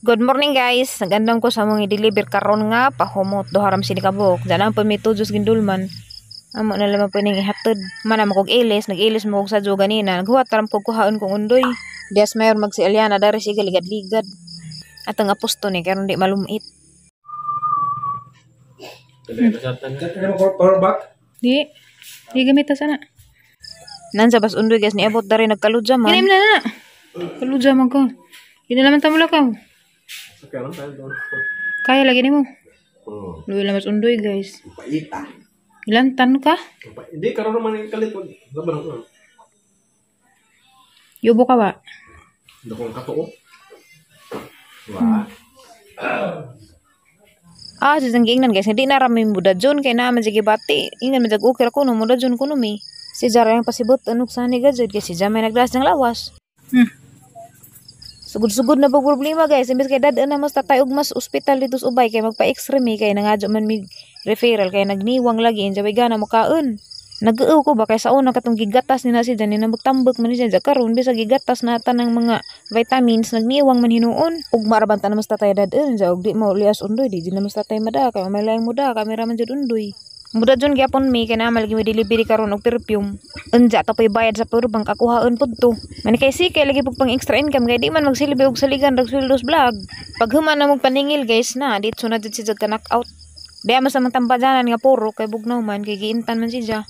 Good morning guys. Nagandam ko sa mga i-deliver karon nga pahumot doharam sini kabuk. Janang pa may tujos gindulman. Amo na lamang po ning ihatod. Manam kog ilis, nag-ilis mo kog sa jo ganina. Naghuwat taram kog kuhaon kong undoy. Dias mayor mag si Eliana dari si ligad-ligad. At ang aposto ni karon di malumit. Di. Di gamit ta sana. Nansa bas undoy guys ni abot dari nagkaludya man. Ginim na. Kaludya man ko. Hindi naman tamula ka. Kaya lagi ni mo. Luwi lang mas undoy guys. Ilan tan ka? Hindi, karoon naman yung kalit. Yubo ka ba? Hindi ko ang katuo. Wah. Sisang guys. Hindi na rami muda dyan. Kaya naman sige bati. Ingan majag ukir ko no. Muda dyan ko no mi. Si Jara yung pasibot. Anok saan ni gajad. Kasi si Jara may nagdas ng lawas. Sugod-sugod na problema guys. Imbes kay dadaan na mas tatay og mas ospital dito sa ubay kay magpa-x-ray mi kay nangadyo man mi referral kay nagniwang lagi injaway gana mo kaon. Nag-uw ko ba kay sa una katong gigatas ni na si Jan ni nambok-tambok man siya karon bisa gigatas na tanang mga vitamins nagniwang man hinuon. Ug marabanta na mas tatay dadaan ja og di mo lias undoy di na mas tatay mada kay may laing muda kamera man jud undoy. Muda dyan gyapon mi kay na malagi mi delivery karon og perfume. Unja ta pay bayad sa purubang kakuhaon pud to. Man kay si kay lagi pug pang extra income kay di man magsilbi og saligan rag sweldos vlog. Pag human na mo paningil guys na dito na jud si jag ka knockout. Di amo sa mga tambajanan nga puro kay bugnaw man kay giintan man si ja.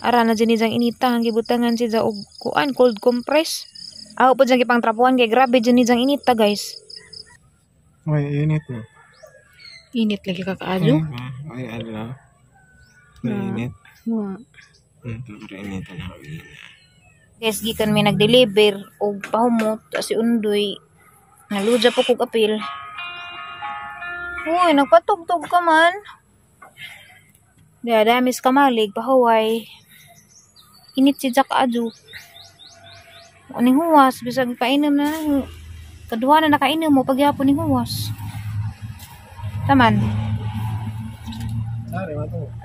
Ara na dyan nijang inita ang gibutangan si ja og kuan cold compress. Ako po dyan kipang trapuan kay grabe dyan nijang inita guys. Ay, init na. Init lagi kakaajo. Ay, ala. Init. Init na. Guys, gikan may nag-deliver og pahumot si undoy. Naludya po kog apil. Uy, nagpatugtog ka man. Damis kamalig, pahaway. Init si Jack Aju. Aning huwas, bisag kainom na. Kaduha na nakainom mo, pagyapon ni huwas. Taman.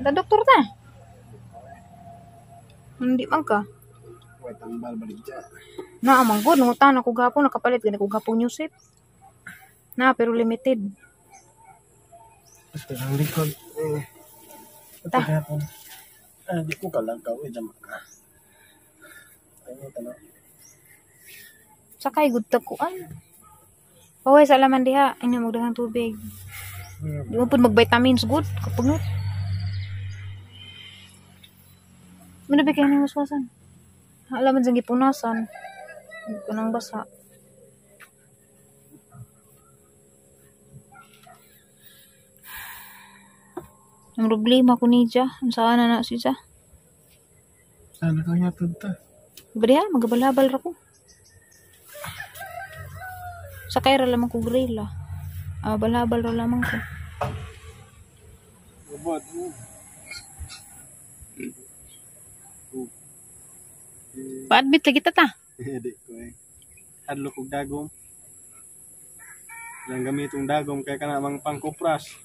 Ada doktor ta? Hindi man ka. Wait, tambal balik dyan. Na, amang good. Nangutan ako gapon, nakapalit. Gani ko gapon yung set. Na, pero limited. Gusto ng likod. Ito gapon. Di ko kalagaw. Dyan ka. Ay, tanong. Sakay, good takuan. Paway sa alaman diha. Ay na, magdagang tubig. Di mo po mag-vitamins good. Kapunot. Manabi kayo ng waswasan. Alaman dyan gipunasan. Hindi ko nang basa. Ang problema ko ni Ja. Saan na si Ja? Sana ka nga tunta. Diba diha? Magabalabal ra ko. Sakay ra lamang ko grilla. Balabal ra lamang ko. Ubod. Pa-admit lagi tata. Hindi ko eh. Hadlo kong dagom. Lang gamitong dagom kaya ka namang pangkupras.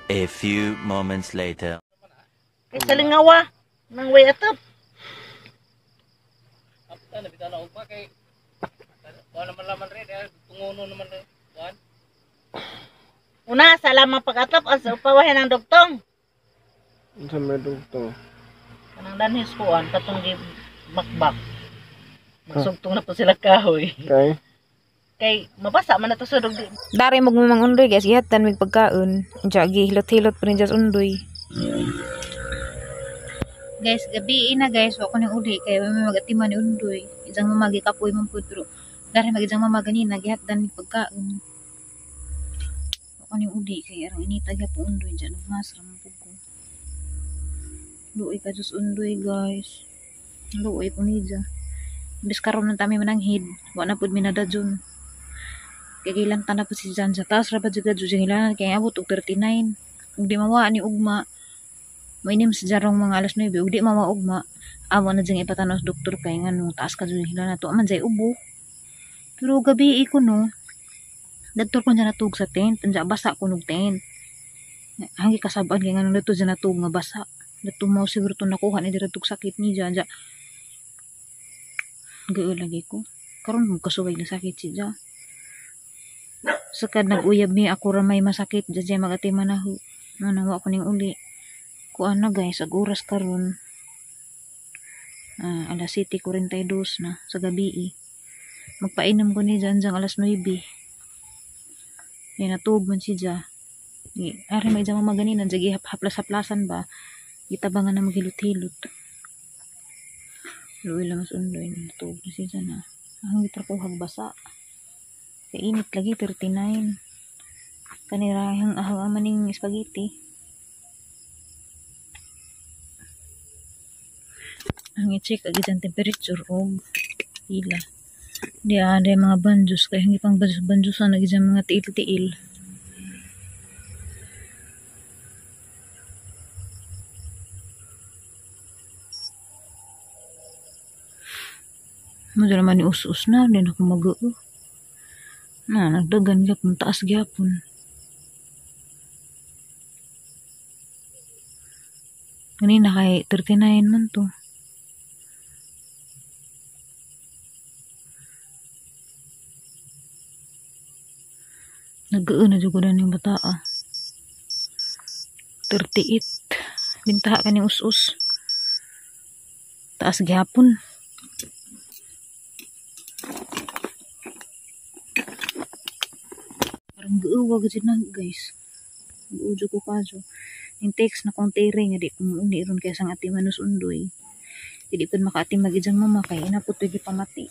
A few moments later. Kay salingawa nang way atop. Apta na bitana og pa kay wala naman laman rin tungono naman kuan. Una sa lamang pag-atop as upawahin ng doktong. Sa may doktor. Kanang danhis kuan katong gi bakbak. Magsugtong na po sila kahoy. Okay. Kay mabasa man na to sa dugdi. Dari mo gumamang undoy guys. Ihatan mig pagkaon. Diya gihilot-hilot pa rin dyan undoy. Guys, gabi na guys. Wako ni uli. Kaya may magatiman ni undoy. Ijang mamagi kapoy man po. Pero dari magijang mamagani. Nagihatan mig pagkaon. Wako ni uli. Kaya arang inita po undoy. Diyan nagmasra man po ko. Luoy ka Diyos undoy guys. Luoy po ni dyan. Bis karon ng tami mananghid. Wala na po minadadyon. Kaya kailan ta na po si Jan sa taas. Rapat juga dyan hilanan. Kaya abot og 39. Kung di mawa ni ugma. Mainim si Jarong mga alas 9. Kung di mawa ugma. Awa na dyan ipatanos doktor. Kaya nga nung taas ka dyan hilanan. Ito aman dyan ubo. Pero gabi ko no. Doktor ko dyan natug sa tent. Dyan basa ko nung tent. Hangi kasabaan kaya nga nung dito dyan natug nga basa. Dito mo siguro ito nakuha ni dito sakit ni Jaja. Gaya lagi ko. Karon mo kasubay na sakit si Ja. Sakad nag-uyab mi ako ra may masakit dyan magati manahu. Nawa ko ning uli. Kuan na guys, ag oras karon. Alas 7:42 na sa gabi. Magpainom ko ni dyan alas 9. Yan natug man si Dja. Ari may dyan maganin dyan haplas-haplasan ba. Gitabangan na maghilot-hilot. Luwi lang mas undoy natug na si Dja na. Ang gitrapuhag basa. Kainit lagi 39. Kanirahang ahang maning spaghetti. Ang i-check agad ang temperature o pila. Di ada mga banjus kaya hindi pang banjusan lagi dyan mga tiil-tiil. Madala man ni us-us na, din ako mag-u. Nagdagan gyapon, taas gyapon. Kanina kay 39 man to. Nag-u na juga yung bata 38. Bintaha ka ni us-us. Taas gyapon. Guuwa gud na guys. Guujo ko kaso. Yung text na kong tere nga di kumuuni ron kaya sang ati manus undoy. Hindi pud makaati magijang mama kay inapot gi pamati.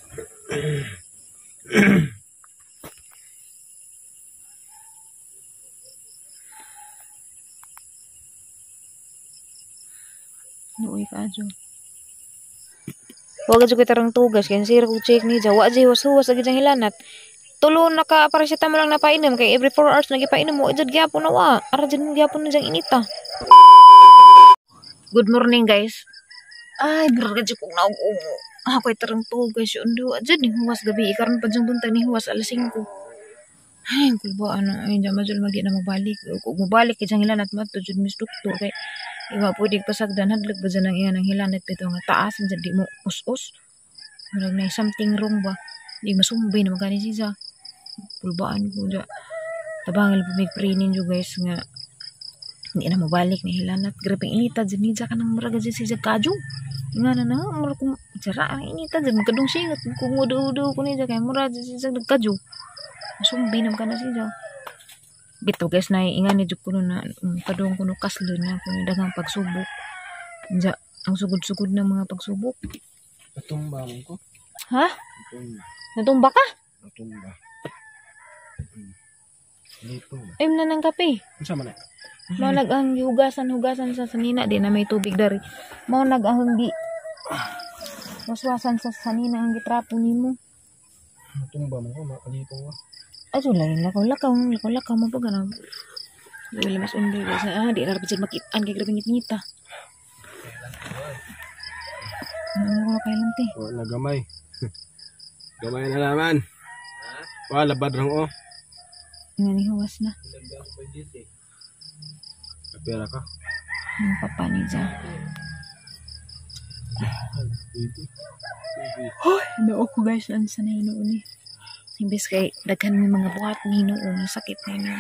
Nuoy kaso. Wag jud tarang tugas kay sira ko check ni Jawa jay was-was lagi jang hilanat. Tulo na ka para siya tamo lang napainom kay every 4 hours nagipainom mo ijud gyapon na wa ara jud gyapon na jang inita. Good morning guys. Ay burga jud kog naog umo. Ako'y tarang tugas yun do jud ni huwas gabi karon pa jang buntag ni huwas alas 5. Ay kulba ana ay jama jud magi na magbalik kog mobalik kay jang hilanat mato jud mis doktor kay iwa pwede pasagdan hadlag ba jud ang iyan ang hilanat bitaw nga taas jud di mo us-us. Murag na something wrong ba. Di masumbay na magani siya. Pulbaan ko dyan. Tabangal po may prinin dyan guys nga. Hindi na mabalik na hilanat. Grabe ang inita dyan. Nidya ka nang maraga dyan siya kadyo. Nga na mura kong jara ang inita dyan. Magkadong singat. Kung udo-udo ko nidya kaya mura dyan siya nagkadyo. Masumbay na magana siya. Bito guys na ingan ni dyan ko na kadong ko no kaslo na kung dagang pagsubok. Dyan ang sugod-sugod na mga pagsubok. Natumba mo ko. Ha? Natumba. Natumba ka? Natumba. Dito. Ay, na ng kape. Unsa man na? Mao nag-ang hugasan sa sanina di na may tubig dari. Mao nag-ang di waswasan sa sanina ang gitrapo nimo. Natumba mo ko, makalito ko. Ay, lain lakaw mo pa ganun. Wala mas undoy kasi di na rapid makitaan kay grabe ngita. Ano ko kailan te? Wala gamay. Gamay na naman. Wala badrang o. Ngani huwas na. Kapira ka. Ang papa ni Dja. Hoy, nao ko guys ang sa hinuon ni. Imbes kay daghan mi mga buhat ni hinuon sakit na na.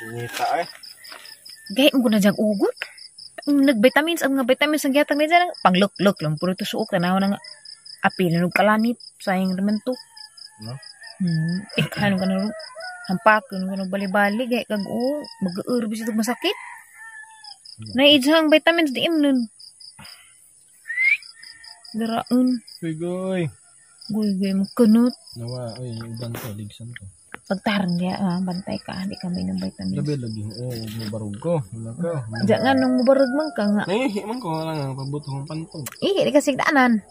Ngita eh. Gay mo na jag ugot. Nag-vitamins ang mga vitamins ang gihatag ni Dja panglok-lok lang puro to suok tanaw nang apil ng kalanit sayang naman to. No? Ikano ka na rin. Hampak, ano ka na bali-bali. Gaya kag mag-urbis ito masakit. Naidjang vitamins di nun. Daraon. Goy. Goy, magkunot. Nawa, oy, uban to, ligsan to. Pagtarang niya, bantay ka. Hindi kami ng vitamins. Labi lagi, mubarog ko. Wala ka. Diyan nga, nung mubarag man ka nga. Nangihi man ko, wala nga, pabuto kong pantog. Hindi kasi daanan.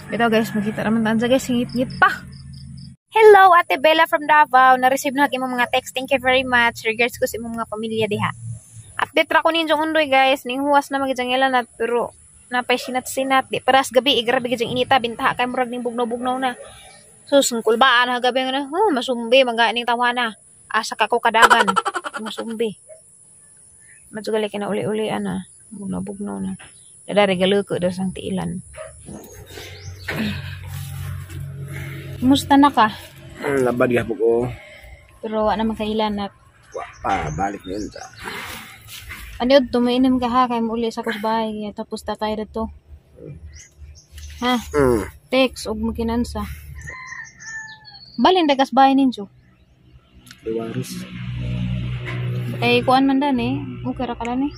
Ito guys, makita naman tayo guys, ngit-ngit pa. Hello, Ate Bella from Davao. Na-receive na imong mga text. Thank you very much. Regards ko sa imong mga pamilya diha. Update ra ko ninyo undoy guys. Ning huwas na magijang ilanat pero napay sinat-sinat. Di paras gabi, grabe gijang inita. Bintaha kay murag ning bugnaw-bugnaw na. Sus, kulbaan ha gabi nga na. Masumbi, maganing tawana. Asa ka ko kadagan. Masumbi. Matsugali ka na uli-ulian na. Bugnaw-bugnaw na. Dada regalo ko daw sang tiilan. Kumusta na ka? Labad gihapon ko. Pero wala naman kailanat. Wa pa balik na yun sa. Ano yun, tumiinom ka ha, kaya muli sa kusbahay. Tapos tatay na to. Ha? Text, huwag mo kinansa. Balin, dagas bahay ninyo. Iwaris. Kay kuan man dan eh. Okay ra ka lang eh.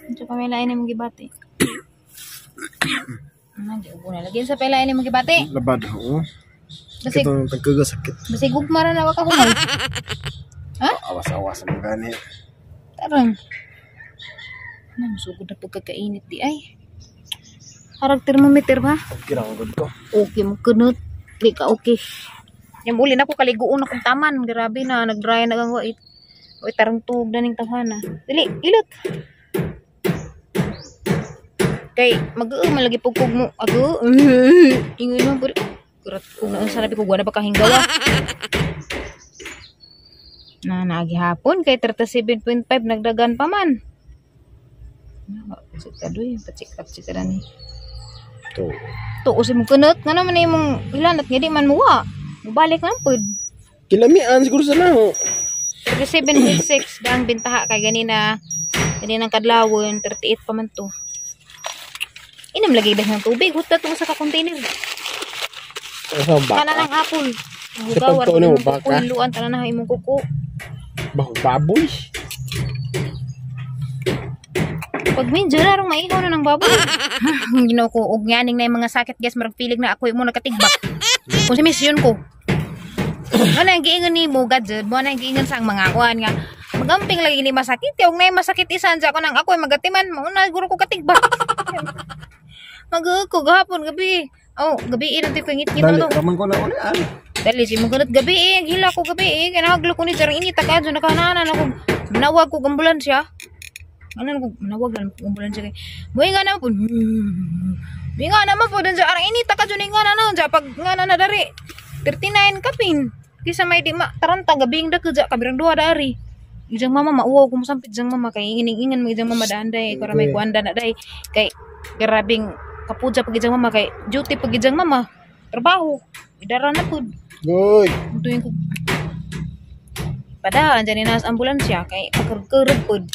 Ito pa may lain mong gibati. Hindi ko na lagyan sa pelain mong gibati. Labad ho. Basig, Ito tagkaga sakit. basig gugmara na waka kumay. Ha? Awas-awas ang gani. Tarang. Ano, sugod na pagkakainit di ay. Harag thermometer ba? Kirang good ko. Okay mo kunot. Di ka okay. Yung uli na ko kaliguon akong taman. Grabe na, nag-dry na kang wait. Wait, tarang tug na ning tawhana. Dili, ilot. Kay, malagi pugpug mo. Ako, ingoy mo. Kurat kung naan sa nabi ko, gwa na ba kahinggawa? Na, nagihapon. Kay 37.5, nagdagan pa man. Pachik ka doy, pachik ka na ni. To. Tuusin mo kunot. Nga naman na yung ilanat nga di man muwa. Balik lang po. Kilamian siguro sa naho. 37.6 dang bintaha kay ganina. Ganinang kadlawon, 38 pa man to. Inom lagi dah ng tubig. Huta to sa ka-container. Sa baka. Kana ng apple. Sa pagtuon mo, baka. Iluan tanan na imong kuko. Baboy. Pag medyo narong maihaw na ng baboy. Ginaw ko og nganing na yung mga sakit guys, marag pilig na ako mo nakatigbak. Kung si mission ko. Ano ang giingon ni mo gadget, mo nang giingon sa mga kuan nga. Magamping lagi ni masakit, yung na masakit isan sa ko nang ako magatiman, mauna guro ko katigbak. Ko gahapon gabi. Oh, gabi ino ti ko ngit Dali, to. raman ko na uli. Dali si mo ganit gabi hila ko gabi kinahaglo ko ni sarang ini takadyo nakananan ako. Nawag ko ambulansya. Ano ko nawag lang ambulansya kay. Buhay nga na po. Buhay nga naman po dan sa arang ini takadyo ni nga na ja pag nga na dari. 39 kapin. Kisa may di ma taranta gabing da kudya kabirang duha dari. Ijang mama mauwaw ko mosampit jang mama kay ingingan mo ijang mama daanday para may kuanda na day kay grabing kapuja pag ijang mama kay duty pag ijang mama trabaho idara na pud. Good. Tuwing ko pada anjan na sa ambulansya kay pagkurkurod pud.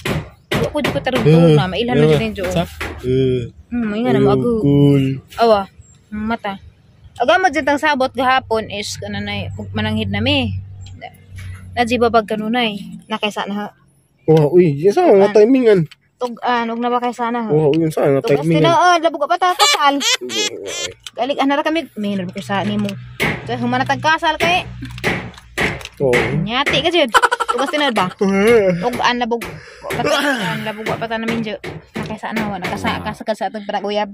Wa ko di ko tarong na mailhan na jud jo. Ingan na mo ako. Cool. Awa, mata. Agama dyan tang sabot gahapon is kananay mananghid nami. Najiba bag kanunay. Nakaysa na. Wow, uy, yan sa mga timingan. Tugan, huwag na ba kayo sana? Wow, yun sa mga Tugas timingan. tinaan, labog ka pa ta kasal. Galik, na kami. May nalabog kayo sa ni mo. So, humanatag kasal kay. Oo. Nyati ka dyan. Tugas tinaan ba? Tugan, labog. Labog pa ta namin dyan. Nakaysa na, nakasakasakal sa atong panaguyab.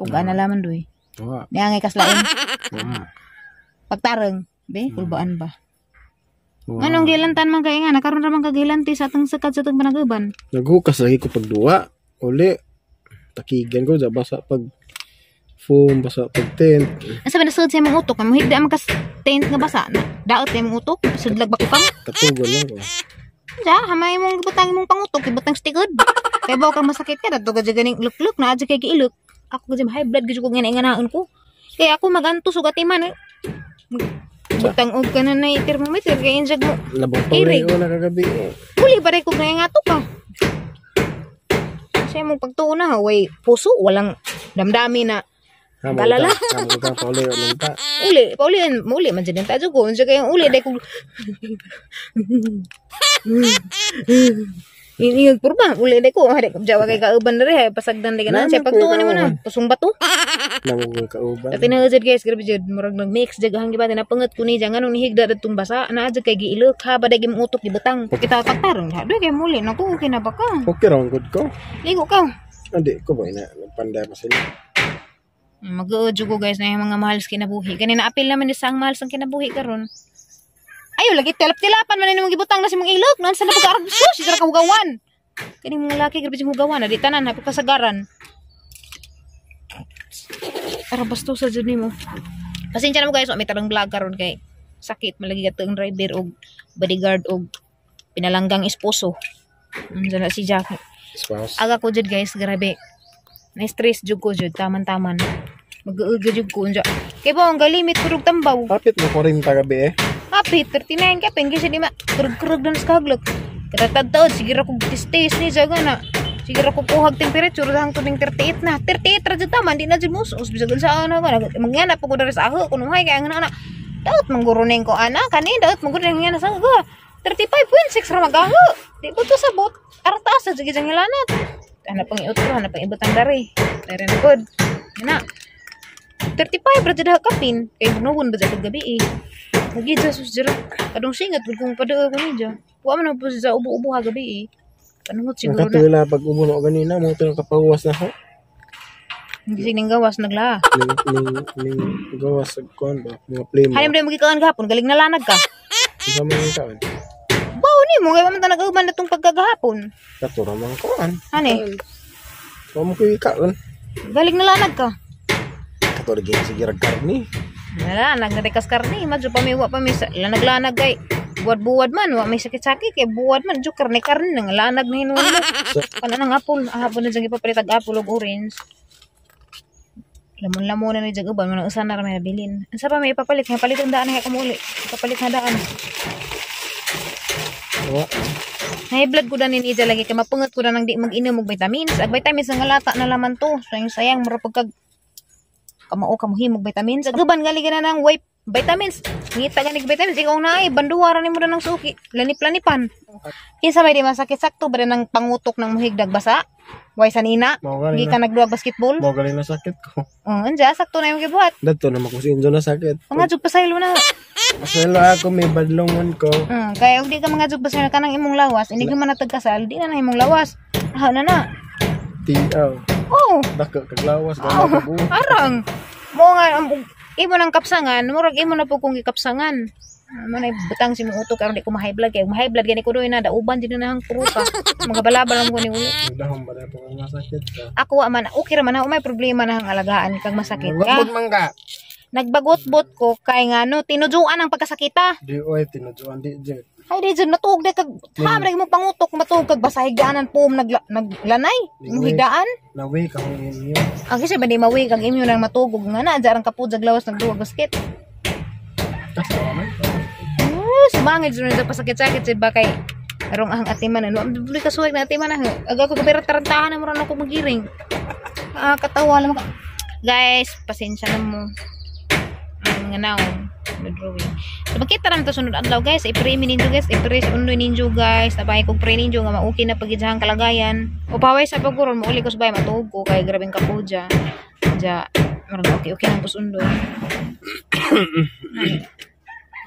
Tugan na laman doy. Wow. Niyangay kaslain. Pagtarang. Be, kulbaan ba? Anong gilantan man kay nga nakaroon ra man kagilanti sa atong sakad sa atong panagaban. Naghukas lagi ko pagduwa. Uli. Takigan ko dyan basa pag foam, basa pag tent. Asa ba nasud sa imong utok, mo higda man kas tent nga basa na. Daot imong utok, sudlag ba ko pang. Katugon lang ko. Ja, hamay mong gibutang imong pangutok, gibutang stigod. Kay baw ka masakit ka dadto ka ganing luk-luk na adyo kay giilok. Ako kasi high blood gyud ko nganaon ko. Kay ako magantos ug atiman. Butang og ka na na thermometer kay injag mo. Labang pa uli ko na kagabi. Uli ba rin kung nangangato ka? Kasi mong pagtuon na, way puso, walang damdami na galala. Kamu ka pa uli ulit ta. Uli man dyan yung tadyo ko. Diyan kayong uli, dahil kung iniyag purba, uli dahil ko. Hari, jawa kay kauban na rin, pasagdan dahil ka na. Siya pagtuon mo na, pusong bato. Namugol ka uban. Dati na dyan guys, grabe dyan, murag nag-mix, dyan giba, napangat ko ni dyan, anong nihigda datong basa, na dyan kay giilok, ha, baday gim utok, gibutang. Kita pagtarong, ha, doon kay muli, naku, okay na ba ka? Okay raw good ko. Ligo ka. Hindi ko ba ina pandai pa sila. Mag-uudyo ko guys na yung mga mahal sa kinabuhi. Kanina apil naman isa ang mahal sa kinabuhi karon. Ayaw, lagi tilap-tilapan man na mong gibutang na si mong ilok. Naan sa na pag-arag gusto, si Sarah kahugawan. Kani mga laki, grabe si hugawan, di tanan, napakasagaran. Para basto sa dyan mo. Pasensya na mo guys, may tarang vlog karon kay sakit, malagi ka ang driver o bodyguard o pinalanggang esposo. Diyan na si Jackie. Spouse. Aga ko dyan guys, grabe. Na-stress jud ko jud taman-taman. Mag-uuga jud ko unja. Kay ba ang galimit kurog tambaw. Kapit mo 40 gabi eh. Happy 39 ka pengki siya di ma kurog-kurog dan skaglok. Kada tadtaod sige ra ko tistis ni jaga na. Sige ra ko kuhag temperature hang tuning 38 na. 38 ra jud taman di na jud musos bisag sa ana ka. Mangyana pa ko dari sa aho kuno hay kay ang ana. Daot mangguruning ko ana kani daot mangguruning nga sa ko. 35.6 ra magaho. Di po to sabot. Artas sa jud jang ilanat. Hanap pang iutro, hanap pang ibutang dari. Dari na good. Yan na. 35 ra jud kapin. Kay bunuhon ba jud gabi eh. Lagi Jesus jira. Kadong singat kung pada ko ni ja. Wa man po sa ubo-ubo ha gabi eh. Panungot siguro na. Nakatula pag umuno ganina mo to nakapawas na ho. Hindi sining gawas nagla. Ning gawas sa kon ba mga flame. Halim din magikaon gahapon, galing nalanag ka. Isa man yung kaon. Bawo ni mo kay man ta nag-uban natong pagkagahapon. Katura man koan. Ani? Wa mo kuy kaon. Galing nalanag ka. Katura gyud sige rag karni. Nalanag na rekas karni, madyo pa mi sa lanag-lanag kay buwad-buwad man, wa may sakit-sakit kay buwad man jo karne nang lanag na hinuon mo. Kana nang apple, ahapon na jang ipapalit og apple ug orange. Lamon-lamon na ni jag uban man usan na ra may nabilin. Unsa pa may ipapalit, nga palit ang daan hay kamuli. Ipapalit na daan. Wa. High blood ko na ni Ija lagi kay mapungot ko na nang di mag-inom og vitamins. Ag vitamins nga lata na laman to. Sayang mura pagkag kamao kamuhimog vitamins. Aguban gali na nang wipe vitamins. Ngita ganig vitamins ikaw na ay banduwaran nimo na ng suki. Lanip-lanipan. Kinsa may di masakit sakto ba nang pangutok ng muhigdag basa? Way sanina. Gi ka nagduwag basketball. Mo galing na sakit ko. Anja sakto na imong gibuhat. Dadto na makusinjo na sakit. Mga jug pasaylo na. Masalo ako may badlongon ko. Kaya og di ka mga jug pasaylo kanang imong lawas, ini man natagkasal, di na imong lawas. Ah na na. Tiaw. Oh. Dako kaglawas gama ko. Arang. Mo nga imo nang kapsangan, murag imo na po kung gikapsangan. Manay butang si mong utok karon di ko ma-high blood kay ma-high blood gani ko doy na dauban jud na hang pruta. Magabalabal lang ko ni uli. Dahom ba dato ang masakit ka. Ako wa man okay ra man ako may problema na hang alagaan kag masakit ka. Wag mangga. Nagbagot-bot ko kay ngano tinuduan ang pagkasakita. Di oy tinuduan di jud. Ay di jud natuog de kag hamre mo pangutok matuog kag basahigdaanan pum naglanay. Imong higdaan. Nawi ka mo inyo. Ang kasi ba di mawi kag imyo nang matugog nga na jarang kapud lawas nagduwag basket. Kasawa man. Sumangit jud sa pasakit-sakit jud ba kay arong ang atiman ano dili ka suwag na atiman na aga ko kabira tarantahan na mo ran ako magiring. Katawa lang ka. Guys, pasensya na mo. Ang nga naon drawing. So makita ra to sunod adlaw guys, i-pray mi ninyo guys, i-pray sa unoy ninyo guys, napay kog pray ninyo nga maukay na pagidjahang kalagayan. Upaway sa pagkuron mo uli ko subay matuog ko kay grabeng kapudya. Ja, marang okay nang pusundoy.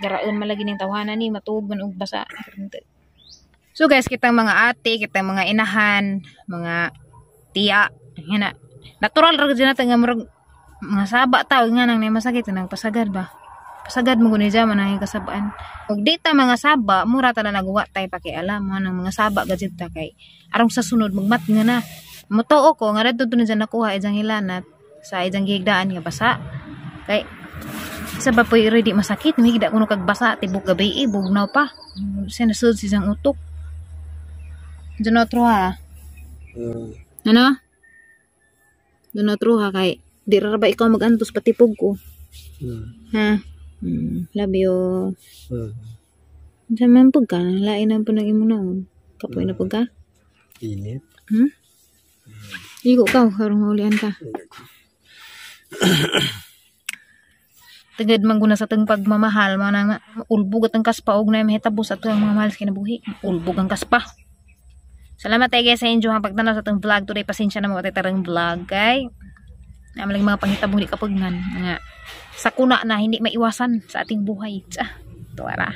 Garaon malagi ning tawhanan ni matuog man og basa. So guys, kitang mga ate, kitang mga inahan, mga tiya, hina. Natural ra gyud natin nga murag mga saba tawag nga nang masakit nang pasagad ba. Pasagad mo guni jaman ang kasabaan. Og dita mga saba, mura ta na nagawa tay pakialam mo nang mga saba gadget ta kay arong sa sunod magmat nga na. Mutuo ko nga radto na dyan nakuha ijang hilanat sa ijang gihigdaan nga basa. Kay sa ba po ready masakit, mahigda kuno kag basa tibok gabi bugnaw pa. Sinasud si isang utok. Diyan otro ha. Ano? Diyan otro ha kay di ra ba ikaw magantos patipog ko. Ha? Love you. Diyan pug ka, lain ang punang imo noon. Kapoy na pug ka? Init. Igo ka, karong maulian ka. Tagad man guna sa teng pagmamahal mo nang ulbog at ang kaspa og na mahitabo sa tuang mga mahal sa kinabuhi. Ulbog ang kaspa. Salamat tayo guys sa inyo ang pagtanaw sa teng vlog today. Pasensya na mo tarang vlog kay naman mga panghitabo di kapagnan nga sakuna na hindi maiwasan sa ating buhay. Tuwara.